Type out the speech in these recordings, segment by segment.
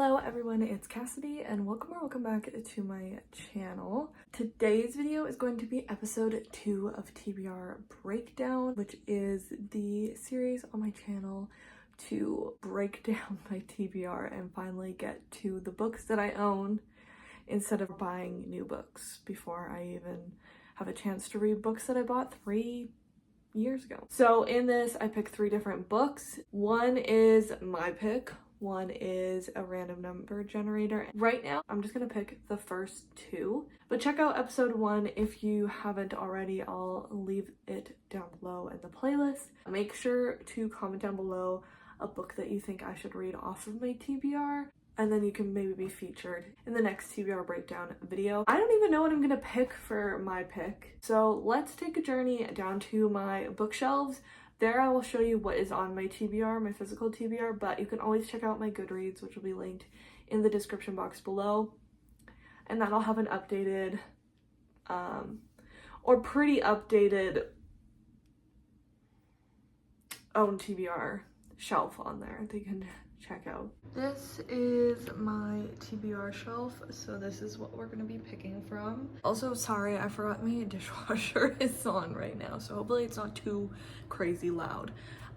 Hello everyone, it's Cassidy and welcome back to my channel. Today's video is going to be episode 2 of TBR Breakdown, which is the series on my channel to break down my TBR and finally get to the books that I own instead of buying new books before I even have a chance to read books that I bought 3 years ago. So in this, I picked 3 different books. One is my pick. One is a random number generator. Right now, I'm just gonna pick the first 2, but check out episode 1 if you haven't already. I'll leave it down below in the playlist. Make sure to comment down below a book that you think I should read off of my TBR, and then you can maybe be featured in the next TBR breakdown video. I don't even know what I'm gonna pick for my pick, so let's take a journey down to my bookshelves. There I will show you what is on my TBR, my physical TBR, but you can always check out my Goodreads, which will be linked in the description box below. And that'll have an updated, or pretty updated own TBR shelf on there that you can check out. This is my TBR shelf, so this is what we're gonna be picking from. Also, sorry, I forgot my dishwasher is on right now, so hopefully it's not too crazy loud.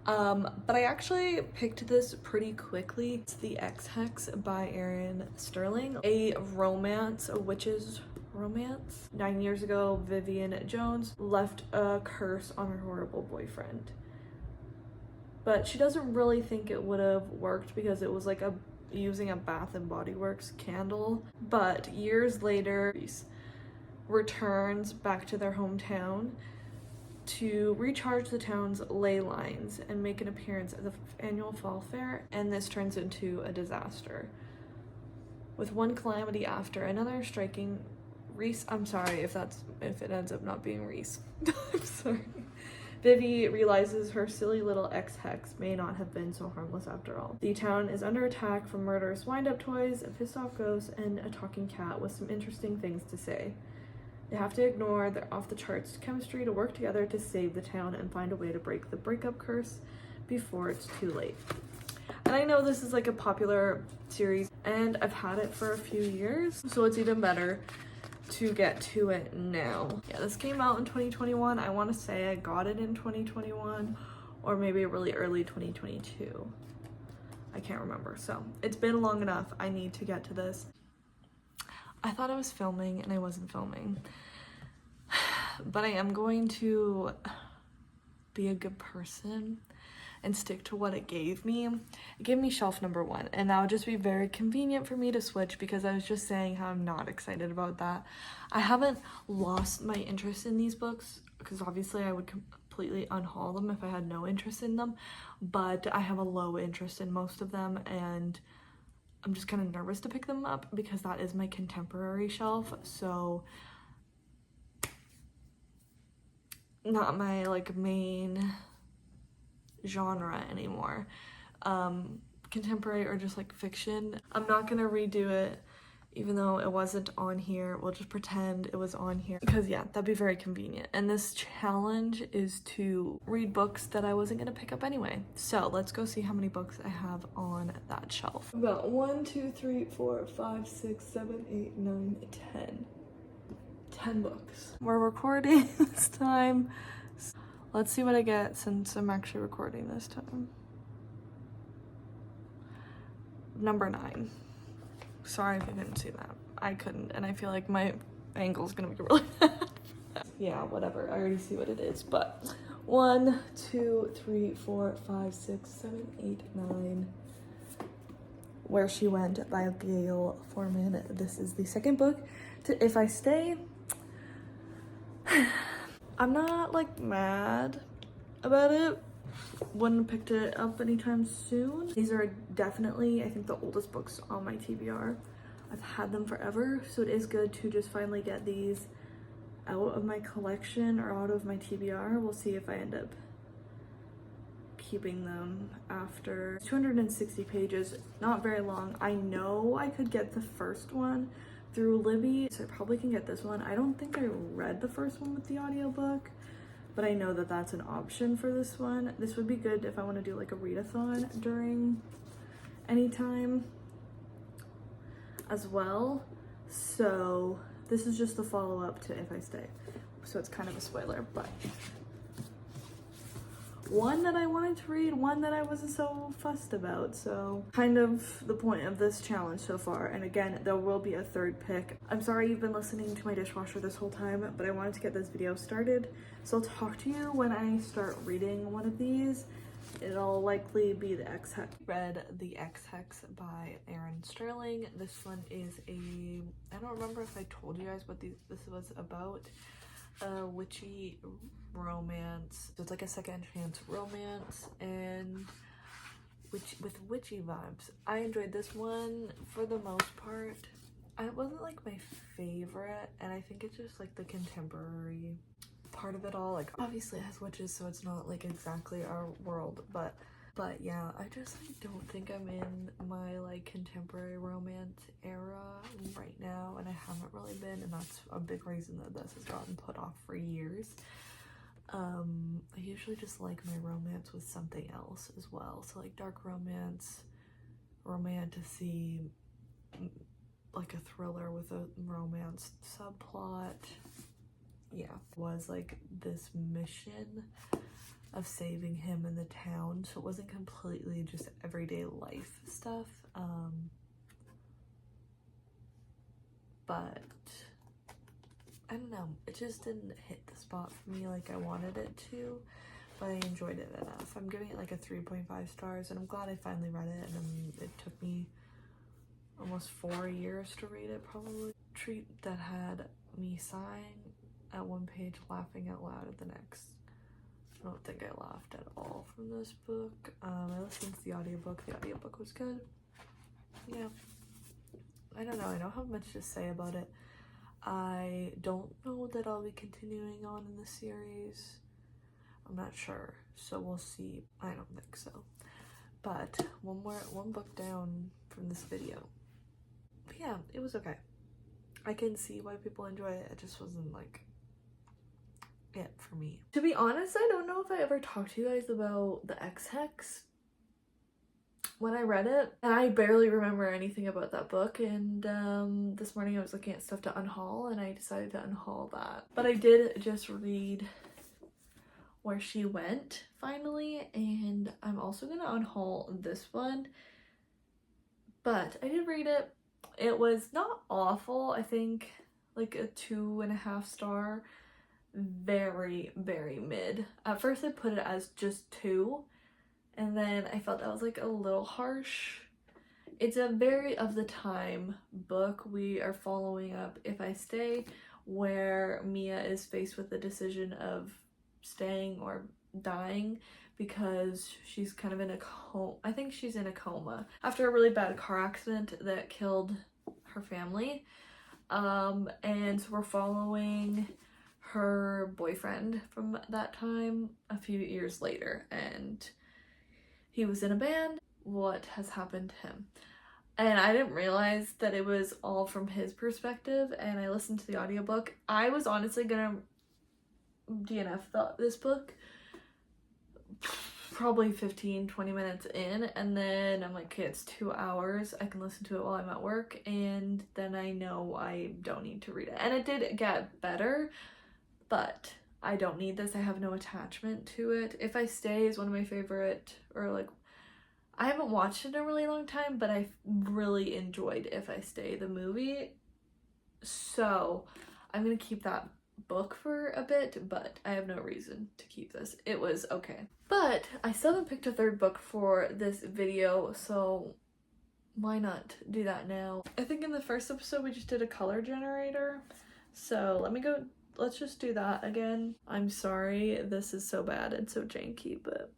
But I actually picked this pretty quickly. It's The X-Hex by Erin Sterling, a romance, a witch's romance. 9 years ago, Vivian Jones left a curse on her horrible boyfriend. But she doesn't really think it would have worked because it was like using a Bath and Body Works candle. But years later, returns back to their hometown to recharge the town's ley lines and make an appearance at the annual fall fair, and this turns into a disaster. With one calamity after another striking Reese, I'm sorry if it ends up not being Reese. I'm sorry. Vivi realizes her silly little ex-hex may not have been so harmless after all. The town is under attack from murderous wind-up toys, a pissed-off ghost, and a talking cat with some interesting things to say. They have to ignore their off-the-charts chemistry to work together to save the town and find a way to break the breakup curse before it's too late. And I know this is like a popular series, and I've had it for a few years, so it's even better to get to it now. Yeah, this came out in 2021. I want to say I got it in 2021 or maybe really early 2022. I can't remember. So it's been long enough. I need to get to this. I thought I was filming and I wasn't filming, but I am going to be a good person and stick to what it gave me. It gave me shelf number 1, and that would just be very convenient for me to switch because I was just saying how I'm not excited about that. I haven't lost my interest in these books because obviously I would completely unhaul them if I had no interest in them, but I have a low interest in most of them, and I'm just kind of nervous to pick them up because that is my contemporary shelf, so not my like main genre anymore. Contemporary or just like fiction. I'm not gonna redo it even though it wasn't on here. We'll just pretend it was on here because yeah, that'd be very convenient. And this challenge is to read books that I wasn't gonna pick up anyway. So let's go see how many books I have on that shelf. I've got 1, 2, 3, 4, 5, 6, 7, 8, 9, 10 books. We're recording this time. Let's see what I get since I'm actually recording this time. Number 9. Sorry if you didn't see that. I couldn't, and I feel like my angle's gonna be really bad. Yeah, whatever. I already see what it is, but 1, 2, 3, 4, 5, 6, 7, 8, 9. Where She Went by Gail Forman. This is the second book to If I Stay. I'm not like mad about it. Wouldn't have picked it up anytime soon. These are definitely, I think, the oldest books on my TBR. I've had them forever, so it is good to just finally get these out of my collection or out of my TBR. We'll see if I end up keeping them after 260 pages, not very long. I know I could get the first one through Libby, so I probably can get this one. I don't think I read the first one with the audiobook, but I know that that's an option for this one. This would be good if I want to do like a readathon during any time. as well. So this is just the follow-up to If I Stay. So it's kind of a spoiler, but one that I wanted to read, one that I wasn't so fussed about. So kind of the point of this challenge so far. And again, there will be a third pick. I'm sorry you've been listening to my dishwasher this whole time, but I wanted to get this video started. So I'll talk to you when I start reading one of these. It'll likely be the X-Hex. Read The X-Hex by Erin Sterling. This one is a, I don't remember if I told you guys what this was about. A witchy romance. So it's like a second chance romance and with witchy vibes. I enjoyed this one for the most part. It wasn't like my favorite, and I think it's just like the contemporary part of it all. Like obviously it has witches, so it's not like exactly our world, but yeah, I just like don't think I'm in my like contemporary romance era right now, and I haven't really been, and that's a big reason that this has gotten put off for years. I usually just like my romance with something else as well, so like dark romance, romantasy, like a thriller with a romance subplot. Yeah, was like this mission of saving him in the town, so it wasn't completely just everyday life stuff, but I don't know, it just didn't hit the spot for me like I wanted it to, but I enjoyed it enough. I'm giving it like a 3.5 stars, and I'm glad I finally read it, and it took me almost 4 years to read it probably. Treat that had me sighing at one page, laughing out loud at the next. I don't think I laughed at all from this book. I listened to the audiobook. The audiobook was good. Yeah. I don't know. I don't have much to say about it. I don't know that I'll be continuing on in the series. I'm not sure. So we'll see. I don't think so. But one book down from this video. But yeah, it was okay. I can see why people enjoy it. It just wasn't like it for me. To be honest, I don't know if I ever talked to you guys about the X-Hex when I read it, and I barely remember anything about that book, and this morning I was looking at stuff to unhaul and I decided to unhaul that. But I did just read Where She Went finally, and I'm also gonna unhaul this one, but I did read it. It was not awful. I think like a 2.5 star. Very, very mid. At first I put it as just 2, and then I felt that was like a little harsh. It's a very of the time book. We are following up If I Stay, where Mia is faced with the decision of staying or dying because she's kind of in a coma. I think she's in a coma after a really bad car accident that killed her family. And so we're following her boyfriend from that time a few years later, and he was in a band. What has happened to him? And I didn't realize that it was all from his perspective, and I listened to the audiobook. I was honestly gonna DNF this book probably 15-20 minutes in, and then I'm like, okay, it's 2 hours, I can listen to it while I'm at work, and then I know I don't need to read it. And it did get better, but I don't need this. I have no attachment to it. If I Stay is one of my favorite, or like, I haven't watched it in a really long time, but I really enjoyed If I Stay, the movie. So I'm gonna keep that book for a bit, but I have no reason to keep this. It was okay. But I still haven't picked a third book for this video, so why not do that now? I think in the first episode we just did a color generator, so let's just do that again. I'm sorry this is so bad and so janky, but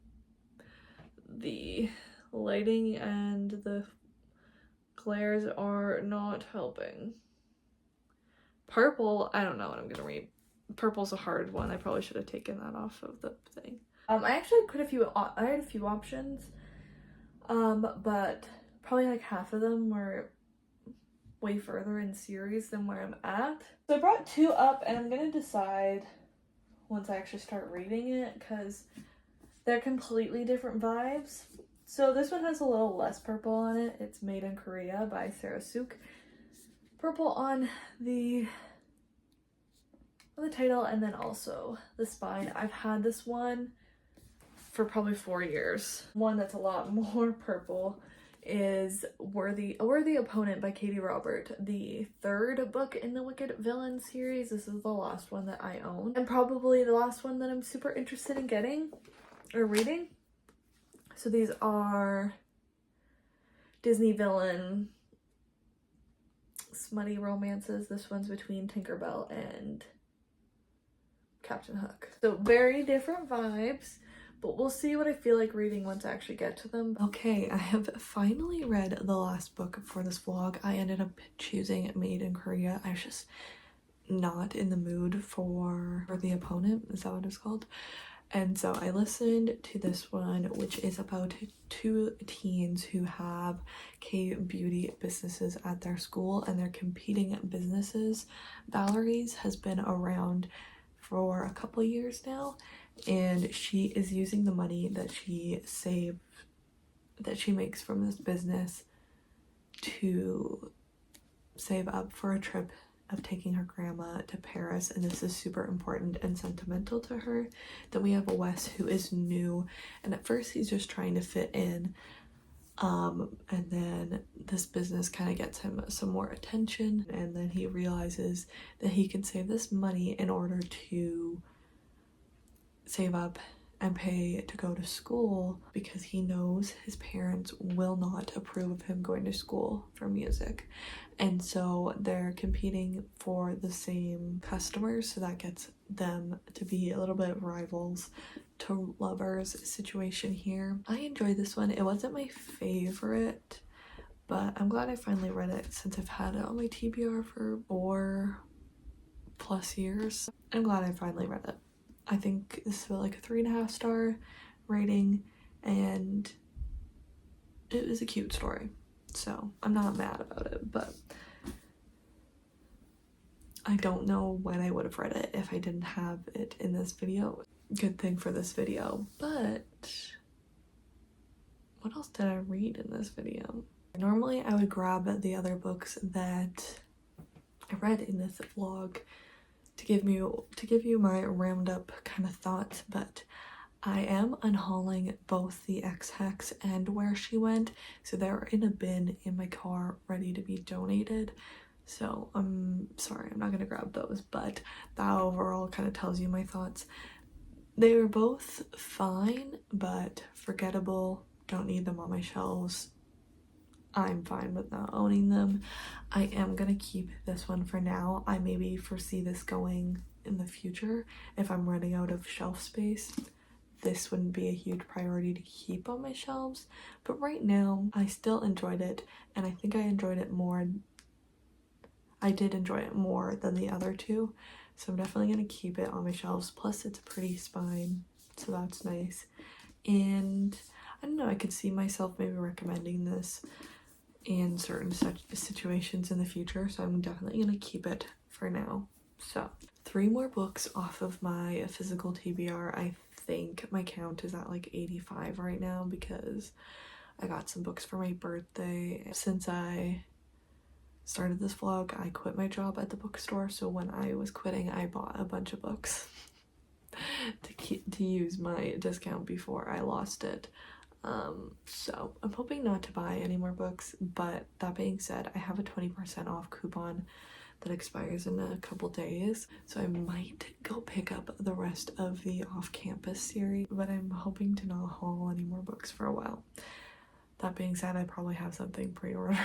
the lighting and the glares are not helping. Purple, I don't know what I'm gonna read. Purple's a hard one. I probably should have taken that off of the thing. I actually I had a few options, but probably like half of them were way further in series than where I'm at. So I brought 2 up, and I'm gonna decide once I actually start reading it, because they're completely different vibes. So this one has a little less purple on it. It's Made in Korea by Sarah Suk. purple on the title and then also the spine. I've had this one for probably 4 years. One that's a lot more purple is A Worthy Opponent by Katie Robert, the third book in the Wicked Villain series. This is the last one that I own, and probably the last one that I'm super interested in getting or reading. So these are Disney villain smutty romances. This one's between Tinkerbell and Captain Hook. So very different vibes, but we'll see what I feel like reading once I actually get to them. Okay, I have finally read the last book for this vlog. I ended up choosing Made in Korea. I was just not in the mood for The Opponent, is that what it's called? And so I listened to this one, which is about 2 teens who have K-beauty businesses at their school and they're competing businesses. Valerie's has been around for a couple years now, and she is using the money that she makes from this business to save up for a trip of taking her grandma to Paris, and this is super important and sentimental to her. Then we have a Wes who is new, and at first he's just trying to fit in, and then this business kind of gets him some more attention, and then he realizes that he can save this money in order to save up and pay to go to school, because he knows his parents will not approve of him going to school for music. And so they're competing for the same customers, so that gets them to be a little bit rivals to lovers situation here. I enjoyed this one. It wasn't my favorite, but I'm glad I finally read it since I've had it on my TBR for 4+ years. I'm glad I finally read it. I think this is like a 3.5 star rating, and it was a cute story, so I'm not mad about it. But I don't know when I would have read it if I didn't have it in this video. Good thing for this video. But what else did I read in this video? Normally I would grab the other books that I read in this vlog to give you my round up kind of thoughts, but I am unhauling both the X-Hex and Where She Went, so they're in a bin in my car ready to be donated. So I'm sorry, I'm not gonna grab those, but that overall kind of tells you my thoughts. They were both fine, but forgettable. Don't need them on my shelves. I'm fine with not owning them. I am gonna keep this one for now. I maybe foresee this going in the future if I'm running out of shelf space. This wouldn't be a huge priority to keep on my shelves, but right now I still enjoyed it, and I think I enjoyed it more. I did enjoy it more than the other two, so I'm definitely gonna keep it on my shelves. Plus it's a pretty spine, so that's nice. And I don't know, I could see myself maybe recommending this in certain such situations in the future, so I'm definitely gonna keep it for now. So 3 more books off of my physical TBR. I think my count is at like 85 right now because I got some books for my birthday. Since I started this vlog, I quit my job at the bookstore, so when I was quitting I bought a bunch of books to use my discount before I lost it. So I'm hoping not to buy any more books, but that being said, I have a 20% off coupon that expires in a couple days, so I might go pick up the rest of the off-campus series, but I'm hoping to not haul any more books for a while. That being said, I probably have something pre-ordered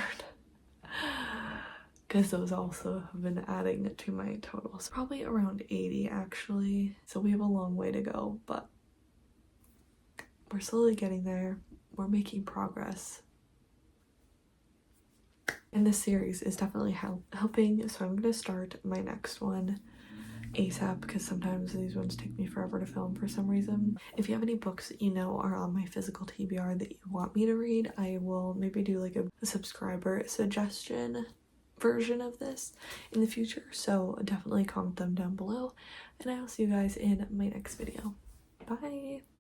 because those also have been adding to my totals. Probably around 80 actually, so we have a long way to go, but we're slowly getting there. We're making progress. And this series is definitely helping, so I'm gonna start my next one ASAP because sometimes these ones take me forever to film for some reason. If you have any books that you know are on my physical TBR that you want me to read, I will maybe do like a subscriber suggestion version of this in the future, so definitely comment them down below, and I will see you guys in my next video. Bye!